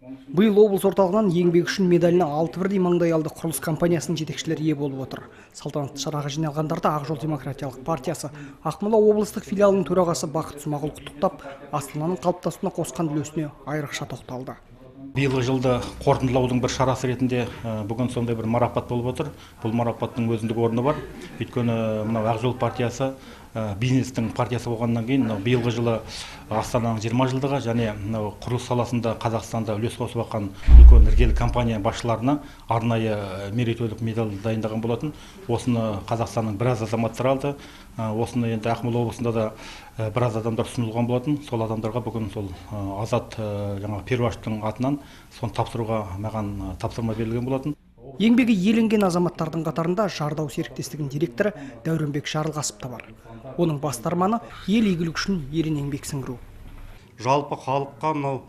Биыл облыс орталығынан еңбек үшін медаліне 6 бірдей маңдайалды құрылыс компаниясының жетекшілері ие болып отыр. Салтанатты шараға жиналғандарды Ақ Жол демократиялық партиясы Ақмола облыстық филиалының төрағасы Бақыт Смағұл құттықтап, Астананың қалыптасуына қосқан үлесіне айрықша тоқталды. Биылғы жылды қорытындылаудың бір шарасы ретінде бүгін сондай бір марапат болып отыр. Бұл марапаттың өзіндік орны бар. Өйткені мынау Ақ Жол партиясы бизнестің партиясы болғаннан кейін биылғы жылы Астананың 20 жылдығы және құрылыс саласында Қазақстанда үлес қосып жатқан үлкен іргелі компания басшыларына арнайы мерейтойлық медаль дайындаған болатын. Осыны Қазақстанның біраз азаматтары алды. Осыны енді Ақмола облысында да біраз адамдар ұсынылған болатын. Сол адамдарға бүгін сол Азат Перуаштың атынан соны тапсыруға маған тапсырма берілген болатын. Еңбегі еленген азаматтардың қатарында Жардау серіктестігінің директоры Дәуренбек Жарылғасып та бар. Оның басты арманы ел игілігі үшін ерен еңбек сіңіру. Жалпы халыққа мынау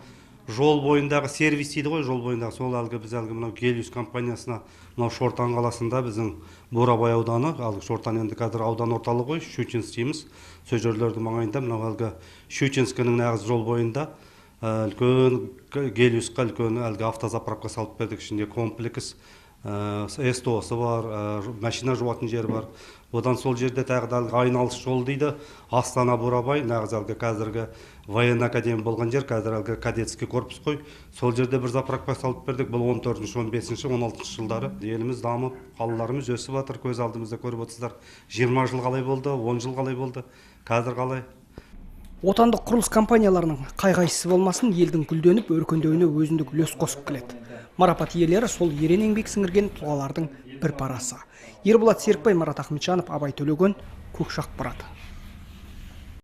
жол бойындағы сервис дейді ғой, жол бойындағы сол біз мынау Гелиус компаниясына мынау Шортан қаласында біздің Бурабай ауданы, Шортан енді қазір аудан орталығы ғой, Щучинск дейміз. Сол жерлердің маңайында мынау Щучинскінің нағыз жол бойында үлкен Гелиусқа үлкен автозаправка салып бердік. Ішінде комплекс СТО-сы бар, машина жуатын жер бар. Одан сол жерде тағы да айналыс жол дейді. Астана Бурабай, нағыз қазіргі военный академия болған жер, қазір кадетский корпус қой. Сол жерде бір заправка салып бердік. Бұл 14-ші, 15-ші, 16-ші жылдары. Еліміз дамып, қалаларымыз өсіп жатыр. Көз алдымызда көріп отырсыздар. 20 жыл қалай болды, 10 жыл қалай болды, қазір қалай. Отандық құрылыс компанияларының қай-қайсысы болмасын, елдің гүлденіп, өркендеуіне өзіндік үлес қосып келеді. Марапат иелері сол ерен еңбек сіңірген тұлғалардың бір парасы. Ерболат Серікбай, Марат Ахметжанов, Абай Төлеген, Көкшақпарат.